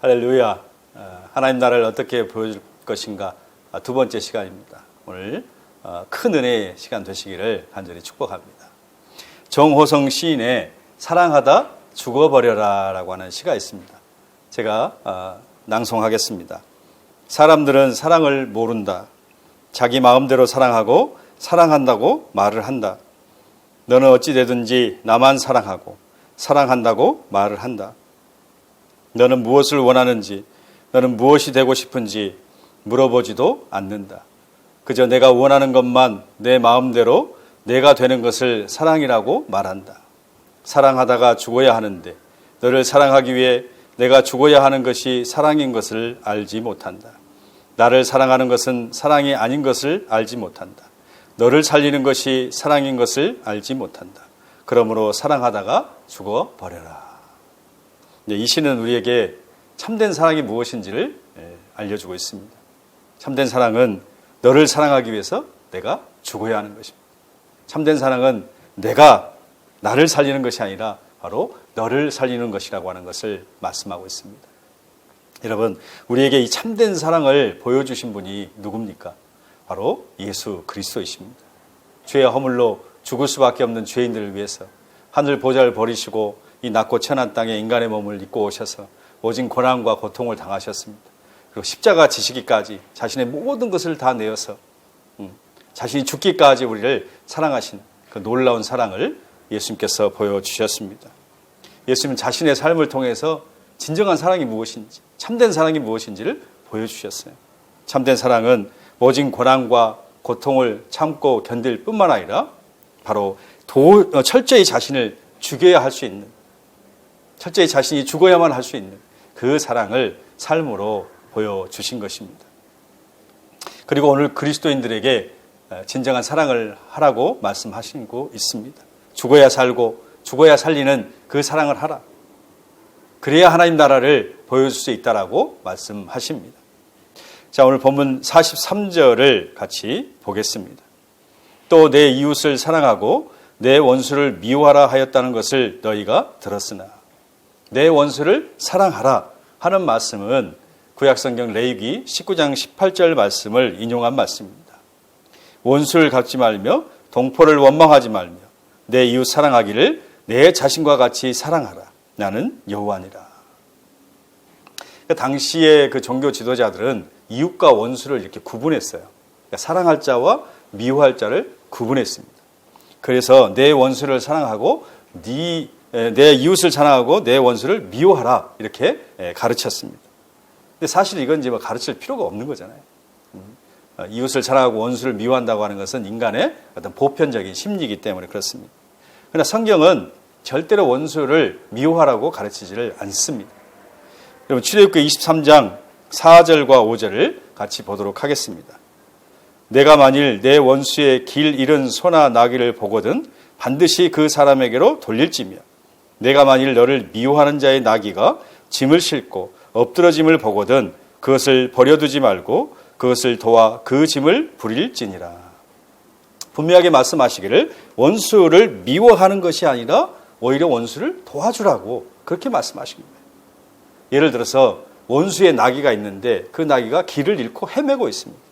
할렐루야. 하나님 나라를 어떻게 보여줄 것인가. 두 번째 시간입니다. 오늘 큰 은혜의 시간 되시기를 간절히 축복합니다. 정호성 시인의 사랑하다 죽어버려라 라고 하는 시가 있습니다. 제가 낭송하겠습니다. 사람들은 사랑을 모른다. 자기 마음대로 사랑하고 사랑한다고 말을 한다. 너는 어찌되든지 나만 사랑하고 사랑한다고 말을 한다. 너는 무엇을 원하는지, 너는 무엇이 되고 싶은지 물어보지도 않는다. 그저 내가 원하는 것만 내 마음대로 내가 되는 것을 사랑이라고 말한다. 사랑하다가 죽어야 하는데 너를 사랑하기 위해 내가 죽어야 하는 것이 사랑인 것을 알지 못한다. 나를 사랑하는 것은 사랑이 아닌 것을 알지 못한다. 너를 살리는 것이 사랑인 것을 알지 못한다. 그러므로 사랑하다가 죽어버려라. 이 시는 우리에게 참된 사랑이 무엇인지를 알려주고 있습니다. 참된 사랑은 너를 사랑하기 위해서 내가 죽어야 하는 것입니다. 참된 사랑은 내가 나를 살리는 것이 아니라 바로 너를 살리는 것이라고 하는 것을 말씀하고 있습니다. 여러분, 우리에게 이 참된 사랑을 보여주신 분이 누굽니까? 바로 예수 그리스도이십니다. 죄의 허물로 죽을 수밖에 없는 죄인들을 위해서 하늘 보좌를 버리시고 이 낮고 천한 땅에 인간의 몸을 입고 오셔서 오직 고난과 고통을 당하셨습니다. 그리고 십자가 지시기까지 자신의 모든 것을 다 내어서 자신이 죽기까지 우리를 사랑하신 그 놀라운 사랑을 예수님께서 보여주셨습니다. 예수님은 자신의 삶을 통해서 진정한 사랑이 무엇인지, 참된 사랑이 무엇인지를 보여주셨어요. 참된 사랑은 오직 고난과 고통을 참고 견딜 뿐만 아니라 바로 철저히 자신을 죽여야 할 수 있는, 철저히 자신이 죽어야만 할 수 있는 그 사랑을 삶으로 보여주신 것입니다. 그리고 오늘 그리스도인들에게 진정한 사랑을 하라고 말씀하시고 있습니다. 죽어야 살고 죽어야 살리는 그 사랑을 하라. 그래야 하나님 나라를 보여줄 수 있다라고 말씀하십니다. 자, 오늘 본문 43절을 같이 보겠습니다. 또 내 이웃을 사랑하고 내 원수를 미워하라 하였다는 것을 너희가 들었으나 내 원수를 사랑하라 하는 말씀은 구약성경 레위기 19장 18절 말씀을 인용한 말씀입니다. 원수를 갚지 말며 동포를 원망하지 말며 내 이웃 사랑하기를 내 자신과 같이 사랑하라. 나는 여호와니라. 당시의 그 종교 지도자들은 이웃과 원수를 이렇게 구분했어요. 그러니까 사랑할 자와 미워할 자를 구분했습니다. 그래서 내 원수를 사랑하고 내 이웃을 사랑하고 내 원수를 미워하라 이렇게 가르쳤습니다. 근데 사실 이건 이제 가르칠 필요가 없는 거잖아요. 이웃을 사랑하고 원수를 미워한다고 하는 것은 인간의 어떤 보편적인 심리이기 때문에 그렇습니다. 그러나 성경은 절대로 원수를 미워하라고 가르치지를 않습니다. 여러분, 출애굽기 23장 4절과 5절을 같이 보도록 하겠습니다. 내가 만일 내 원수의 길 잃은 소나 나귀를 보거든 반드시 그 사람에게로 돌릴지며 내가 만일 너를 미워하는 자의 나귀가 짐을 싣고 엎드러짐을 보거든 그것을 버려두지 말고 그것을 도와 그 짐을 부릴지니라. 분명하게 말씀하시기를 원수를 미워하는 것이 아니라 오히려 원수를 도와주라고 그렇게 말씀하신 거예요. 예를 들어서 원수의 나귀가 있는데 그 나귀가 길을 잃고 헤매고 있습니다.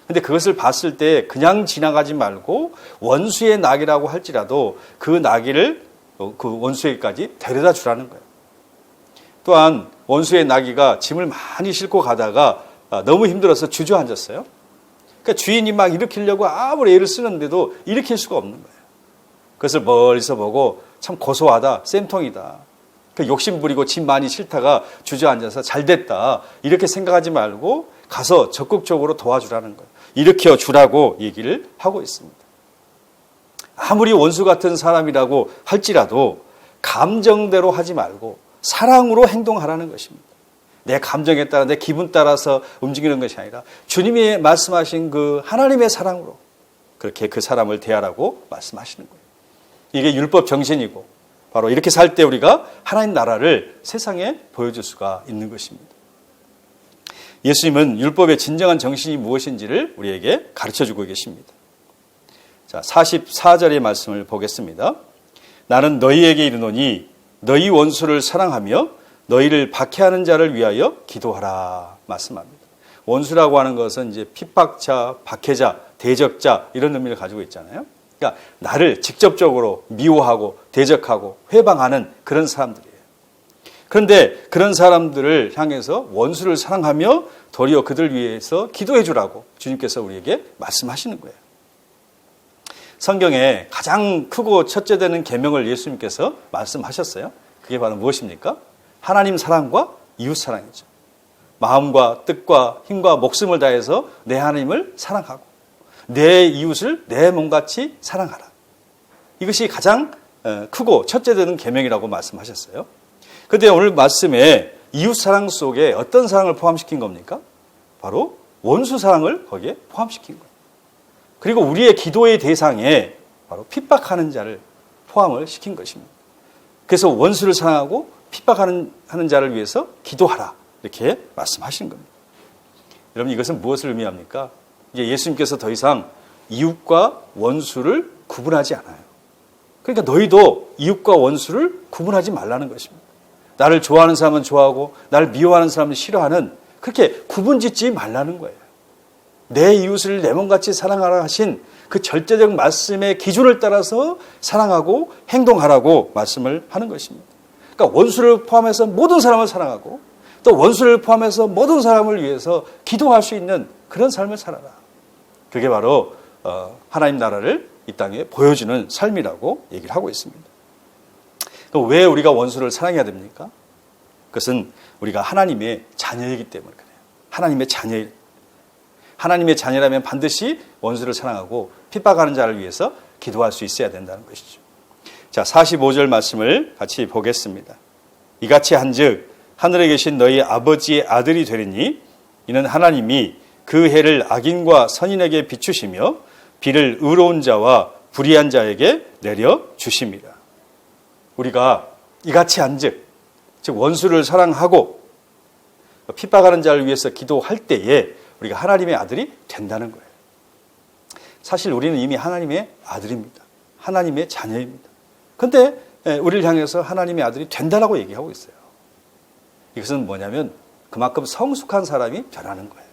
근데 그것을 봤을 때 그냥 지나가지 말고 원수의 나귀라고 할지라도 그 나귀를 그 원수에게까지 데려다 주라는 거예요. 또한 원수의 나귀가 짐을 많이 싣고 가다가 너무 힘들어서 주저앉았어요. 그러니까 주인이 막 일으키려고 아무리 애를 쓰는데도 일으킬 수가 없는 거예요. 그것을 멀리서 보고 참 고소하다, 쌤통이다. 욕심 부리고 짐 많이 싣다가 주저앉아서 잘 됐다. 이렇게 생각하지 말고 가서 적극적으로 도와주라는 거예요. 일으켜 주라고 얘기를 하고 있습니다. 아무리 원수 같은 사람이라고 할지라도 감정대로 하지 말고 사랑으로 행동하라는 것입니다. 내 감정에 따라 내 기분 따라서 움직이는 것이 아니라 주님이 말씀하신 그 하나님의 사랑으로 그렇게 그 사람을 대하라고 말씀하시는 거예요. 이게 율법 정신이고 바로 이렇게 살 때 우리가 하나님 나라를 세상에 보여줄 수가 있는 것입니다. 예수님은 율법의 진정한 정신이 무엇인지를 우리에게 가르쳐주고 계십니다. 자, 44절의 말씀을 보겠습니다. 나는 너희에게 이르노니 너희 원수를 사랑하며 너희를 박해하는 자를 위하여 기도하라 말씀합니다. 원수라고 하는 것은 이제 핍박자, 박해자, 대적자 이런 의미를 가지고 있잖아요. 그러니까 나를 직접적으로 미워하고 대적하고 회방하는 그런 사람들이에요. 그런데 그런 사람들을 향해서 원수를 사랑하며 도리어 그들 위해서 기도해 주라고 주님께서 우리에게 말씀하시는 거예요. 성경에 가장 크고 첫째 되는 계명을 예수님께서 말씀하셨어요. 그게 바로 무엇입니까? 하나님 사랑과 이웃 사랑이죠. 마음과 뜻과 힘과 목숨을 다해서 내 하나님을 사랑하고 내 이웃을 내 몸같이 사랑하라. 이것이 가장 크고 첫째 되는 계명이라고 말씀하셨어요. 그런데 오늘 말씀에 이웃 사랑 속에 어떤 사랑을 포함시킨 겁니까? 바로 원수 사랑을 거기에 포함시킨 거예요. 그리고 우리의 기도의 대상에 바로 핍박하는 자를 포함을 시킨 것입니다. 그래서 원수를 사랑하고 핍박하는 자를 위해서 기도하라 이렇게 말씀하신 겁니다. 여러분 이것은 무엇을 의미합니까? 이제 예수님께서 더 이상 이웃과 원수를 구분하지 않아요. 그러니까 너희도 이웃과 원수를 구분하지 말라는 것입니다. 나를 좋아하는 사람은 좋아하고 나를 미워하는 사람은 싫어하는 그렇게 구분짓지 말라는 거예요. 내 이웃을 내 몸같이 사랑하라 하신 그 절대적 말씀의 기준을 따라서 사랑하고 행동하라고 말씀을 하는 것입니다. 그러니까 원수를 포함해서 모든 사람을 사랑하고 또 원수를 포함해서 모든 사람을 위해서 기도할 수 있는 그런 삶을 살아라. 그게 바로 하나님 나라를 이 땅에 보여주는 삶이라고 얘기를 하고 있습니다. 왜 우리가 원수를 사랑해야 됩니까? 그것은 우리가 하나님의 자녀이기 때문에 그래요. 하나님의 자녀라면 반드시 원수를 사랑하고 핍박하는 자를 위해서 기도할 수 있어야 된다는 것이죠. 자, 45절 말씀을 같이 보겠습니다. 이같이 한즉 하늘에 계신 너희 아버지의 아들이 되리니 이는 하나님이 그 해를 악인과 선인에게 비추시며 비를 의로운 자와 불의한 자에게 내려 주십니다. 우리가 이같이 한즉 즉 원수를 사랑하고 핍박하는 자를 위해서 기도할 때에 우리가 하나님의 아들이 된다는 거예요. 사실 우리는 이미 하나님의 아들입니다. 하나님의 자녀입니다. 그런데 우리를 향해서 하나님의 아들이 된다라고 얘기하고 있어요. 이것은 뭐냐면 그만큼 성숙한 사람이 변하는 거예요.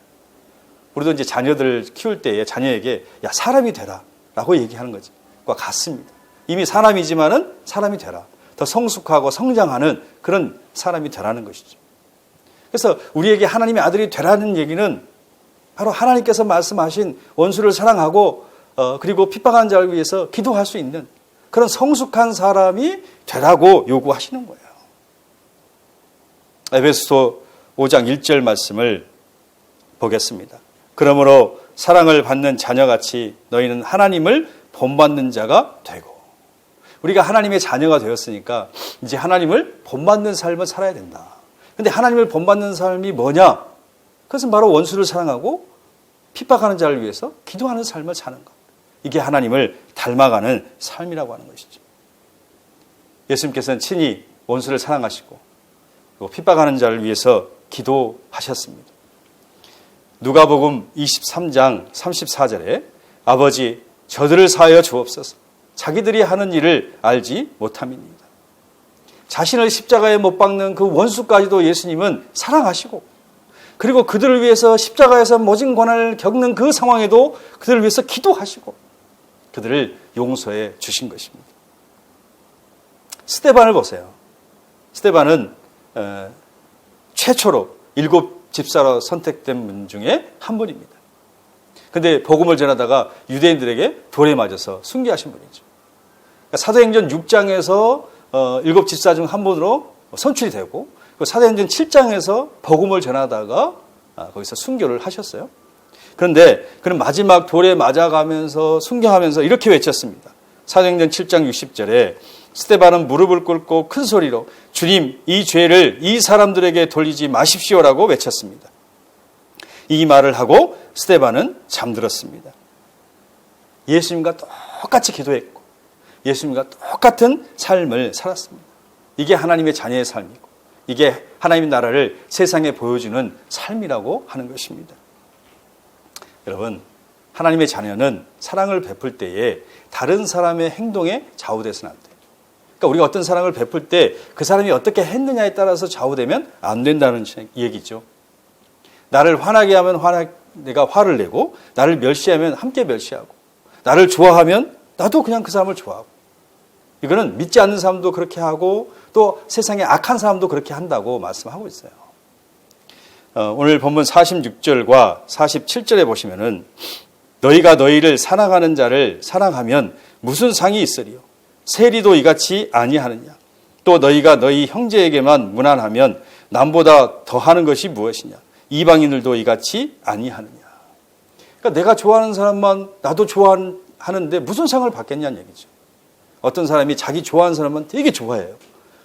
우리도 이제 자녀들 키울 때에 자녀에게 야 사람이 되라 라고 얘기하는 것과 같습니다. 이미 사람이지만은 사람이 되라. 더 성숙하고 성장하는 그런 사람이 되라는 것이죠. 그래서 우리에게 하나님의 아들이 되라는 얘기는 바로 하나님께서 말씀하신 원수를 사랑하고 그리고 핍박하는 자를 위해서 기도할 수 있는 그런 성숙한 사람이 되라고 요구하시는 거예요. 에베소서 5장 1절 말씀을 보겠습니다. 그러므로 사랑을 받는 자녀같이 너희는 하나님을 본받는 자가 되고 우리가 하나님의 자녀가 되었으니까 이제 하나님을 본받는 삶을 살아야 된다. 그런데 하나님을 본받는 삶이 뭐냐? 그것은 바로 원수를 사랑하고 핍박하는 자를 위해서 기도하는 삶을 사는 것. 이게 하나님을 닮아가는 삶이라고 하는 것이죠. 예수님께서는 친히 원수를 사랑하시고 그리고 핍박하는 자를 위해서 기도하셨습니다. 누가복음 23장 34절에 아버지 저들을 사하여 주옵소서 자기들이 하는 일을 알지 못함이니이다. 자신을 십자가에 못 박는 그 원수까지도 예수님은 사랑하시고 그리고 그들을 위해서 십자가에서 모진 고난을 겪는 그 상황에도 그들을 위해서 기도하시고 그들을 용서해 주신 것입니다. 스데반을 보세요. 스데반은 최초로 7 집사로 선택된 분 중에 한 분입니다. 그런데 복음을 전하다가 유대인들에게 돌에 맞아서 순교하신 분이죠. 그러니까 사도행전 6장에서 7 집사 중 한 분으로 선출이 되고 사도행전 7장에서 복음을 전하다가 거기서 순교를 하셨어요. 그런데 그는 마지막 돌에 맞아가면서 순교하면서 이렇게 외쳤습니다. 사도행전 7장 60절에 스데반은 무릎을 꿇고 큰 소리로 주님 이 죄를 이 사람들에게 돌리지 마십시오라고 외쳤습니다. 이 말을 하고 스데반은 잠들었습니다. 예수님과 똑같이 기도했고 예수님과 똑같은 삶을 살았습니다. 이게 하나님의 자녀의 삶이고 이게 하나님의 나라를 세상에 보여주는 삶이라고 하는 것입니다. 여러분, 하나님의 자녀는 사랑을 베풀 때에 다른 사람의 행동에 좌우돼서는 안 돼요. 그러니까 우리가 어떤 사랑을 베풀 때 그 사람이 어떻게 했느냐에 따라서 좌우되면 안 된다는 얘기죠. 나를 화나게 하면 내가 화를 내고, 나를 멸시하면 함께 멸시하고, 나를 좋아하면 나도 그냥 그 사람을 좋아하고. 이거는 믿지 않는 사람도 그렇게 하고 또 세상에 악한 사람도 그렇게 한다고 말씀하고 있어요. 오늘 본문 46절과 47절에 보시면은 너희가 너희를 사랑하는 자를 사랑하면 무슨 상이 있으리요? 세리도 이같이 아니하느냐? 또 너희가 너희 형제에게만 무난하면 남보다 더하는 것이 무엇이냐? 이방인들도 이같이 아니하느냐? 그러니까 내가 좋아하는 사람만 나도 좋아하는데 무슨 상을 받겠냐는 얘기죠. 어떤 사람이 자기 좋아하는 사람만 되게 좋아해요.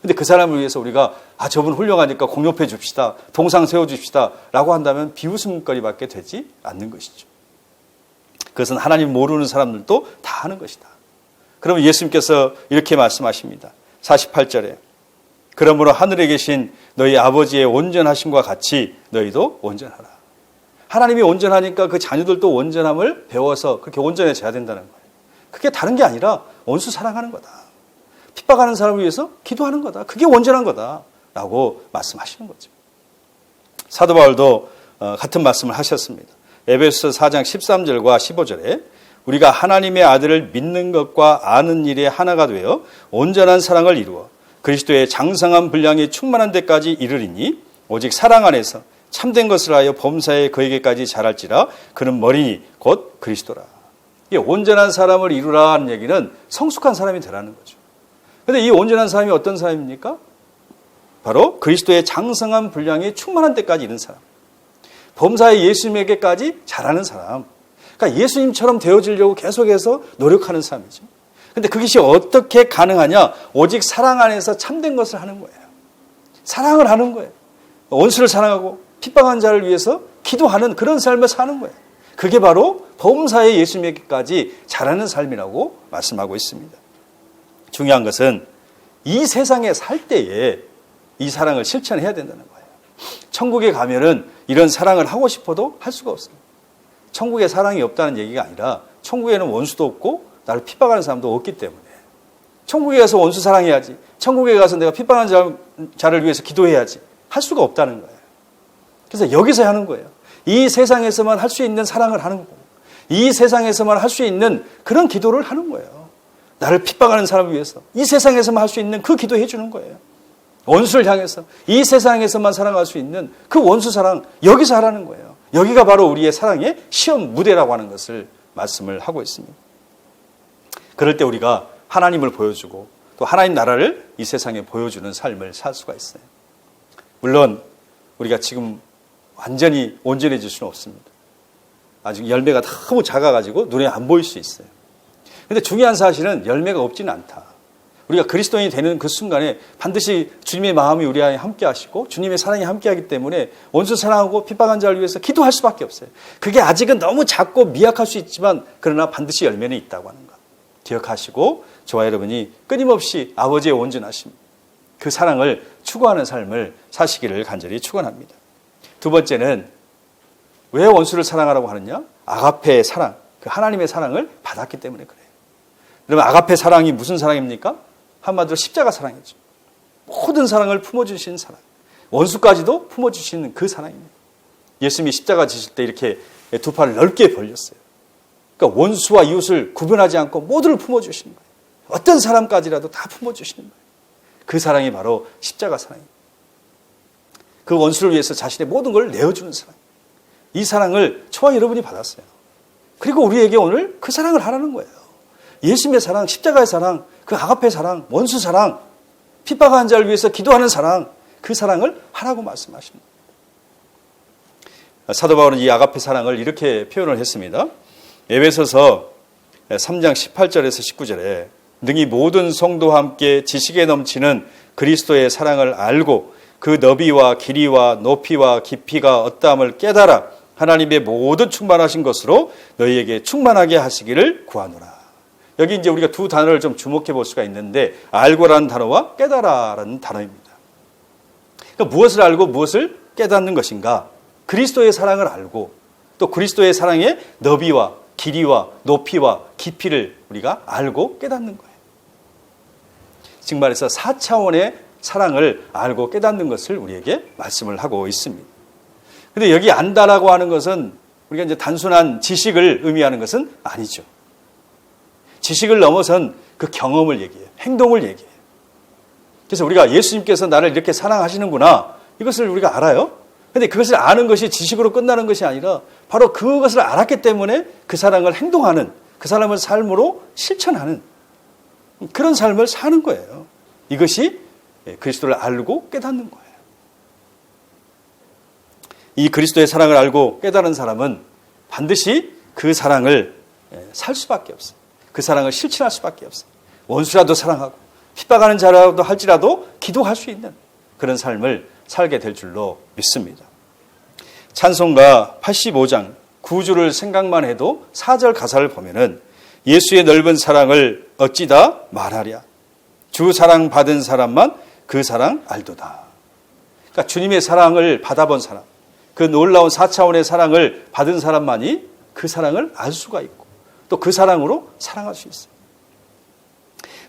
근데 그 사람을 위해서 우리가 저분 훌륭하니까 공높여 줍시다, 동상 세워줍시다 라고 한다면 비웃음거리밖에 되지 않는 것이죠. 그것은 하나님 모르는 사람들도 다 하는 것이다. 그러면 예수님께서 이렇게 말씀하십니다. 48절에 그러므로 하늘에 계신 너희 아버지의 온전하심과 같이 너희도 온전하라. 하나님이 온전하니까 그 자녀들도 온전함을 배워서 그렇게 온전해져야 된다는 거예요. 그게 다른 게 아니라 원수 사랑하는 거다. 핍박하는 사람을 위해서 기도하는 거다. 그게 온전한 거다 라고 말씀하시는 거죠. 사도 바울도 같은 말씀을 하셨습니다. 에베소서 4장 13절과 15절에 우리가 하나님의 아들을 믿는 것과 아는 일에 하나가 되어 온전한 사랑을 이루어 그리스도의 장성한 분량이 충만한 데까지 이르리니 오직 사랑 안에서 참된 것을 하여 범사에 그에게까지 자랄지라 그는 머리니 곧 그리스도라. 이 온전한 사람을 이루라는 얘기는 성숙한 사람이 되라는 거죠. 그런데 이 온전한 사람이 어떤 사람입니까? 바로 그리스도의 장성한 분량이 충만한 데까지 이른 사람. 범사에 예수님에게까지 자라는 사람. 그러니까 예수님처럼 되어지려고 계속해서 노력하는 사람이죠. 그런데 그것이 어떻게 가능하냐? 오직 사랑 안에서 참된 것을 하는 거예요. 사랑을 하는 거예요. 원수를 사랑하고 핍박한 자를 위해서 기도하는 그런 삶을 사는 거예요. 그게 바로 범사에 예수님에게까지 자라는 삶이라고 말씀하고 있습니다. 중요한 것은 이 세상에 살 때에 이 사랑을 실천해야 된다는 거예요. 천국에 가면은 이런 사랑을 하고 싶어도 할 수가 없어요. 천국에 사랑이 없다는 얘기가 아니라 천국에는 원수도 없고 나를 핍박하는 사람도 없기 때문에 천국에 가서 원수 사랑해야지, 천국에 가서 내가 핍박하는 자를 위해서 기도해야지 할 수가 없다는 거예요. 그래서 여기서 하는 거예요. 이 세상에서만 할 수 있는 사랑을 하는 거고 이 세상에서만 할 수 있는 그런 기도를 하는 거예요. 나를 핍박하는 사람을 위해서 이 세상에서만 할 수 있는 그 기도해 주는 거예요. 원수를 향해서 이 세상에서만 사랑할 수 있는 그 원수 사랑 여기서 하라는 거예요. 여기가 바로 우리의 사랑의 시험 무대라고 하는 것을 말씀을 하고 있습니다. 그럴 때 우리가 하나님을 보여주고 또 하나님 나라를 이 세상에 보여주는 삶을 살 수가 있어요. 물론 우리가 지금 완전히 온전해질 수는 없습니다. 아직 열매가 너무 작아가지고 눈에 안 보일 수 있어요. 그런데 중요한 사실은 열매가 없지는 않다. 우리가 그리스도인이 되는 그 순간에 반드시 주님의 마음이 우리 안에 함께 하시고 주님의 사랑이 함께 하기 때문에 원수 사랑하고 핍박한 자를 위해서 기도할 수밖에 없어요. 그게 아직은 너무 작고 미약할 수 있지만 그러나 반드시 열매는 있다고 하는 것 기억하시고 저와 여러분이 끊임없이 아버지의 온전하심 그 사랑을 추구하는 삶을 사시기를 간절히 축원합니다. 두 번째는 왜 원수를 사랑하라고 하느냐? 아가페의 사랑, 그 하나님의 사랑을 받았기 때문에 그래요. 그러면 아가페 사랑이 무슨 사랑입니까? 한마디로 십자가 사랑이죠. 모든 사랑을 품어주시는 사랑. 원수까지도 품어주시는 그 사랑입니다. 예수님이 십자가 지실 때 이렇게 두 팔을 넓게 벌렸어요. 그러니까 원수와 이웃을 구분하지 않고 모두를 품어주시는 거예요. 어떤 사람까지라도 다 품어주시는 거예요. 그 사랑이 바로 십자가 사랑입니다. 그 원수를 위해서 자신의 모든 걸 내어주는 사랑. 이 사랑을 저와 여러분이 받았어요. 그리고 우리에게 오늘 그 사랑을 하라는 거예요. 예수님의 사랑, 십자가의 사랑, 그 아가페 사랑, 원수 사랑, 핍박한 자를 위해서 기도하는 사랑, 그 사랑을 하라고 말씀하십니다. 사도 바울은 이 아가페 사랑을 이렇게 표현을 했습니다. 에베소서 3장 18절에서 19절에 능히 모든 성도와 함께 지식에 넘치는 그리스도의 사랑을 알고 그 너비와 길이와 높이와 깊이가 어떠함을 깨달아 하나님의 모든 충만하신 것으로 너희에게 충만하게 하시기를 구하노라. 여기 이제 우리가 두 단어를 좀 주목해 볼 수가 있는데 알고라는 단어와 깨달아라는 단어입니다. 그러니까 무엇을 알고 무엇을 깨닫는 것인가? 그리스도의 사랑을 알고 또 그리스도의 사랑의 너비와 길이와 높이와 깊이를 우리가 알고 깨닫는 거예요. 즉 말해서 4차원의 사랑을 알고 깨닫는 것을 우리에게 말씀을 하고 있습니다. 그런데 여기 안다라고 하는 것은 우리가 이제 단순한 지식을 의미하는 것은 아니죠. 지식을 넘어선 그 경험을 얘기해요. 행동을 얘기해요. 그래서 우리가 예수님께서 나를 이렇게 사랑하시는구나, 이것을 우리가 알아요. 그런데 그것을 아는 것이 지식으로 끝나는 것이 아니라 바로 그것을 알았기 때문에 그 사랑을 행동하는, 그 사람을 삶으로 실천하는 그런 삶을 사는 거예요. 이것이 그리스도를 알고 깨닫는 거예요. 이 그리스도의 사랑을 알고 깨달은 사람은 반드시 그 사랑을 살 수밖에 없어요. 그 사랑을 실천할 수밖에 없어요. 원수라도 사랑하고 핍박하는 자라도 할지라도 기도할 수 있는 그런 삶을 살게 될 줄로 믿습니다. 찬송가 85장 9주를 생각만 해도 4절 가사를 보면은 예수의 넓은 사랑을 어찌다 말하랴. 주 사랑 받은 사람만 그 사랑 알도다. 그러니까 주님의 사랑을 받아본 사람, 그 놀라운 4차원의 사랑을 받은 사람만이 그 사랑을 알 수가 있고 또 그 사랑으로 사랑할 수 있어요.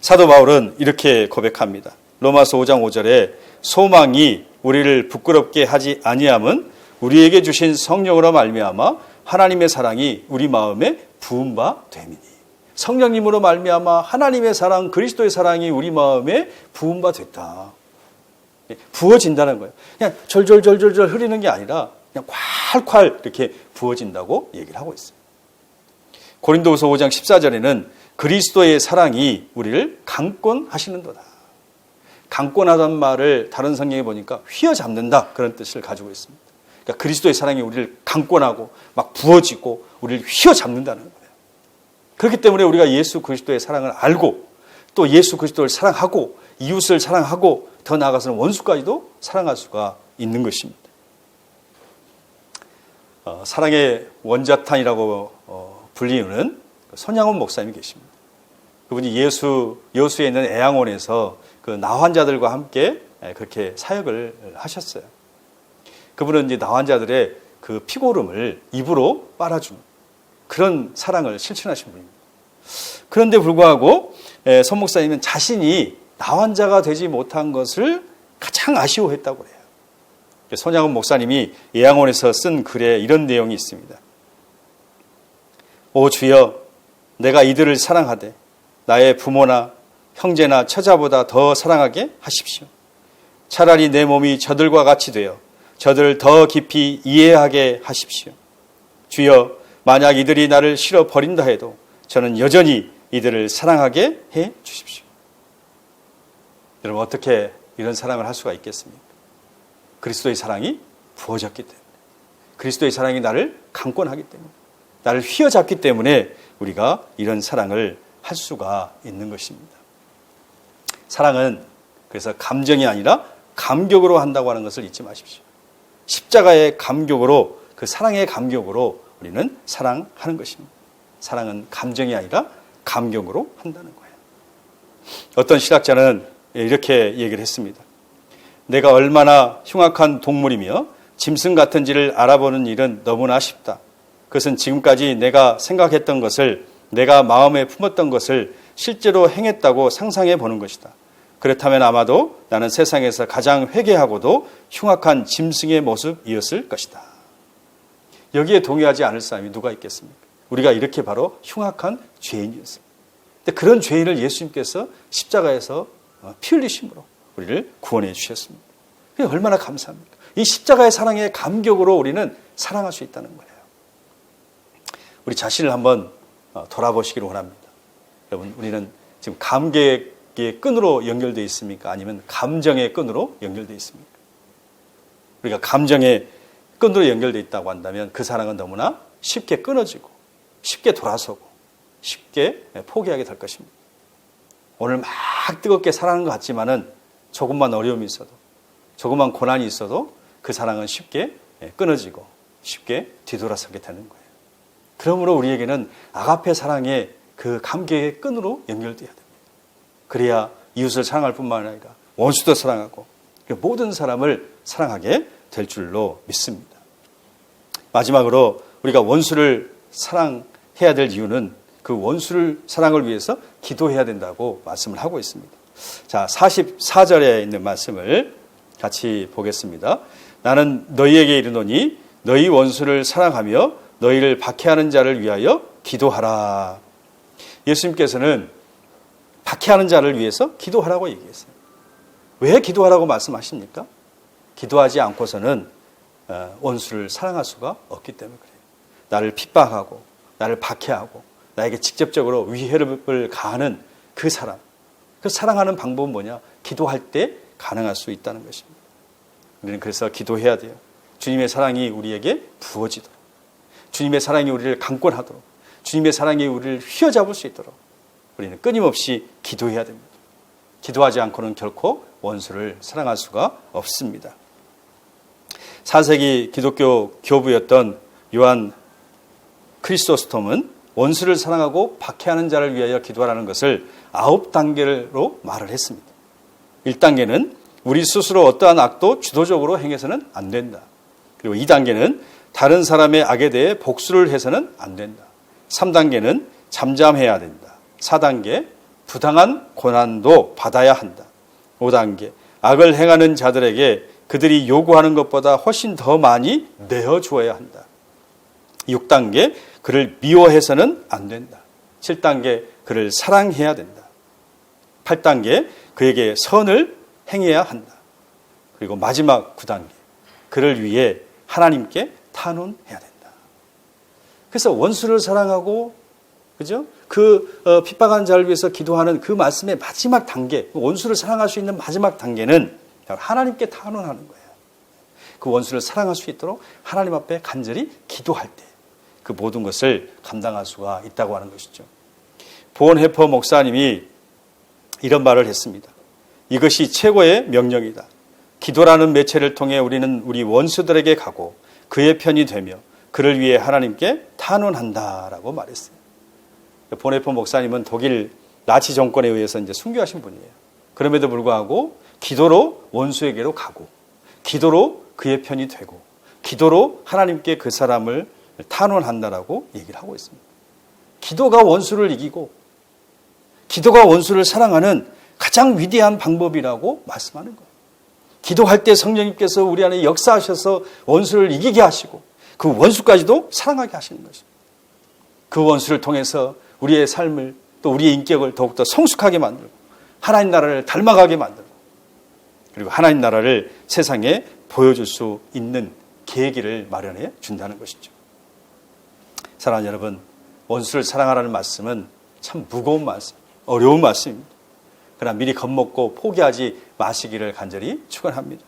사도 바울은 이렇게 고백합니다. 로마서 5장 5절에 소망이 우리를 부끄럽게 하지 아니함은 우리에게 주신 성령으로 말미암아 하나님의 사랑이 우리 마음에 부은 바 됨이니. 성령님으로 말미암아 하나님의 사랑, 그리스도의 사랑이 우리 마음에 부은 바 됐다. 부어진다는 거예요. 그냥 절절절절절 흐리는 게 아니라 그냥 콸콸 이렇게 부어진다고 얘기를 하고 있어요. 고린도후서 5장 14절에는 그리스도의 사랑이 우리를 강권하시는도다. 강권하다는 말을 다른 성경에 보니까 휘어잡는다, 그런 뜻을 가지고 있습니다. 그러니까 그리스도의 사랑이 우리를 강권하고 막 부어지고 우리를 휘어잡는다는 거예요. 그렇기 때문에 우리가 예수 그리스도의 사랑을 알고 또 예수 그리스도를 사랑하고 이웃을 사랑하고 더 나아가서는 원수까지도 사랑할 수가 있는 것입니다. 사랑의 원자탄이라고 불리우는 손양원 목사님이 계십니다. 그분이 여수에 있는 애양원에서 그 나환자들과 함께 그렇게 사역을 하셨어요. 그분은 이제 나환자들의 그 피고름을 입으로 빨아주는 그런 사랑을 실천하신 분입니다. 그런데 불구하고 손 목사님은 자신이 나환자가 되지 못한 것을 가장 아쉬워했다고 해요. 손양원 목사님이 애양원에서 쓴 글에 이런 내용이 있습니다. 오 주여, 내가 이들을 사랑하되 나의 부모나 형제나 처자보다 더 사랑하게 하십시오. 차라리 내 몸이 저들과 같이 되어 저들을 더 깊이 이해하게 하십시오. 주여, 만약 이들이 나를 싫어 버린다 해도 저는 여전히 이들을 사랑하게 해 주십시오. 여러분, 어떻게 이런 사랑을 할 수가 있겠습니까? 그리스도의 사랑이 부어졌기 때문에, 그리스도의 사랑이 나를 강권하기 때문에, 나를 휘어잡기 때문에 우리가 이런 사랑을 할 수가 있는 것입니다. 사랑은 그래서 감정이 아니라 감격으로 한다고 하는 것을 잊지 마십시오. 십자가의 감격으로, 그 사랑의 감격으로 우리는 사랑하는 것입니다. 사랑은 감정이 아니라 감격으로 한다는 거예요. 어떤 신학자는 이렇게 얘기를 했습니다. 내가 얼마나 흉악한 동물이며 짐승 같은지를 알아보는 일은 너무나 쉽다. 그것은 지금까지 내가 생각했던 것을, 내가 마음에 품었던 것을 실제로 행했다고 상상해 보는 것이다. 그렇다면 아마도 나는 세상에서 가장 회개하고도 흉악한 짐승의 모습이었을 것이다. 여기에 동의하지 않을 사람이 누가 있겠습니까? 우리가 이렇게 바로 흉악한 죄인이었습니다. 근데 그런 죄인을 예수님께서 십자가에서 피 흘리심으로 우리를 구원해 주셨습니다. 그게 얼마나 감사합니까? 이 십자가의 사랑의 감격으로 우리는 사랑할 수 있다는 거예요. 우리 자신을 한번 돌아보시기를 원합니다. 여러분, 우리는 지금 감격의 끈으로 연결되어 있습니까? 아니면 감정의 끈으로 연결되어 있습니까? 우리가 감정의 끈으로 연결되어 있다고 한다면 그 사랑은 너무나 쉽게 끊어지고 쉽게 돌아서고 쉽게 포기하게 될 것입니다. 오늘 막 뜨겁게 사랑하는 것 같지만은 조금만 어려움이 있어도, 조금만 고난이 있어도 그 사랑은 쉽게 끊어지고 쉽게 뒤돌아서게 되는 거예요. 그러므로 우리에게는 아가페 사랑의 그 감격의 끈으로 연결돼야 됩니다. 그래야 이웃을 사랑할 뿐만 아니라 원수도 사랑하고 모든 사람을 사랑하게 될 줄로 믿습니다. 마지막으로 우리가 원수를 사랑해야 될 이유는 그 원수를 사랑을 위해서 기도해야 된다고 말씀을 하고 있습니다. 자, 44절에 있는 말씀을 같이 보겠습니다. 나는 너희에게 이르노니 너희 원수를 사랑하며 너희를 박해하는 자를 위하여 기도하라. 예수님께서는 박해하는 자를 위해서 기도하라고 얘기했어요. 왜 기도하라고 말씀하십니까? 기도하지 않고서는 원수를 사랑할 수가 없기 때문에 그래요. 나를 핍박하고 나를 박해하고 나에게 직접적으로 위해를 가하는 그 사람, 그 사랑하는 방법은 뭐냐? 기도할 때 가능할 수 있다는 것입니다. 우리는 그래서 기도해야 돼요. 주님의 사랑이 우리에게 부어지도록, 주님의 사랑이 우리를 강권하도록, 주님의 사랑이 우리를 휘어잡을 수 있도록 우리는 끊임없이 기도해야 됩니다. 기도하지 않고는 결코 원수를 사랑할 수가 없습니다. 4세기 기독교 교부였던 요한 크리소스톰은 원수를 사랑하고 박해하는 자를 위하여 기도하라는 것을 9단계로 말을 했습니다. 1단계는 우리 스스로 어떠한 악도 주도적으로 행해서는 안 된다. 그리고 2단계는 다른 사람의 악에 대해 복수를 해서는 안 된다. 3단계는 잠잠해야 된다. 4단계 부당한 고난도 받아야 한다. 5단계 악을 행하는 자들에게 그들이 요구하는 것보다 훨씬 더 많이 내어주어야 한다. 6단계 그를 미워해서는 안 된다. 7단계 그를 사랑해야 된다. 8단계 그에게 선을 행해야 한다. 그리고 마지막 9단계 그를 위해 하나님께 탄원해야 된다. 그래서 원수를 사랑하고 그죠? 핍박한 자를 위해서 기도하는 그 말씀의 마지막 단계, 원수를 사랑할 수 있는 마지막 단계는 하나님께 탄원하는 거예요. 그 원수를 사랑할 수 있도록 하나님 앞에 간절히 기도할 때 그 모든 것을 감당할 수가 있다고 하는 것이죠. 본해퍼 목사님이 이런 말을 했습니다. 이것이 최고의 명령이다. 기도라는 매체를 통해 우리는 우리 원수들에게 가고 그의 편이 되며 그를 위해 하나님께 탄원한다라고 말했어요. 본해퍼 목사님은 독일 나치 정권에 의해서 이제 순교하신 분이에요. 그럼에도 불구하고 기도로 원수에게로 가고 기도로 그의 편이 되고 기도로 하나님께 그 사람을 탄원한다라고 얘기를 하고 있습니다. 기도가 원수를 이기고 기도가 원수를 사랑하는 가장 위대한 방법이라고 말씀하는 거예요. 기도할 때 성령님께서 우리 안에 역사하셔서 원수를 이기게 하시고 그 원수까지도 사랑하게 하시는 것입니다. 그 원수를 통해서 우리의 삶을 또 우리의 인격을 더욱더 성숙하게 만들고 하나님 나라를 닮아가게 만들고 그리고 하나님 나라를 세상에 보여줄 수 있는 계기를 마련해 준다는 것이죠. 사랑하는 여러분, 원수를 사랑하라는 말씀은 참 무거운 말씀, 어려운 말씀입니다. 그러나 미리 겁먹고 포기하지 마시기를 간절히 축원합니다.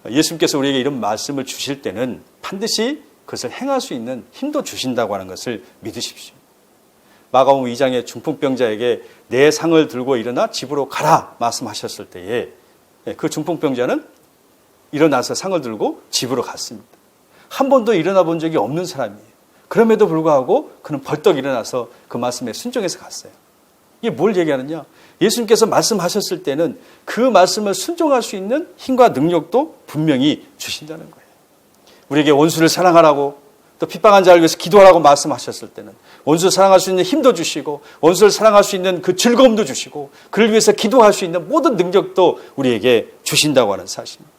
예수님께서 우리에게 이런 말씀을 주실 때는 반드시 그것을 행할 수 있는 힘도 주신다고 하는 것을 믿으십시오. 마가복음 2장의 중풍병자에게 내 상을 들고 일어나 집으로 가라 말씀하셨을 때에 그 중풍병자는 일어나서 상을 들고 집으로 갔습니다. 한 번도 일어나 본 적이 없는 사람이에요. 그럼에도 불구하고 그는 벌떡 일어나서 그 말씀에 순종해서 갔어요. 이게 뭘 얘기하느냐? 예수님께서 말씀하셨을 때는 그 말씀을 순종할 수 있는 힘과 능력도 분명히 주신다는 거예요. 우리에게 원수를 사랑하라고 또 핍박한 자를 위해서 기도하라고 말씀하셨을 때는 원수를 사랑할 수 있는 힘도 주시고 원수를 사랑할 수 있는 그 즐거움도 주시고 그를 위해서 기도할 수 있는 모든 능력도 우리에게 주신다고 하는 사실입니다.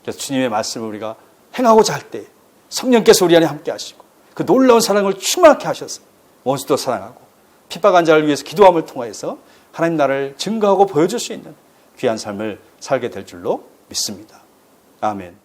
그래서 주님의 말씀을 우리가 행하고자 할 때 성령께서 우리 안에 함께 하시고 그 놀라운 사랑을 충만하게 하셔서 원수도 사랑하고 핍박한 자를 위해서 기도함을 통하여서 하나님 나라를 증거하고 보여줄 수 있는 귀한 삶을 살게 될 줄로 믿습니다. 아멘.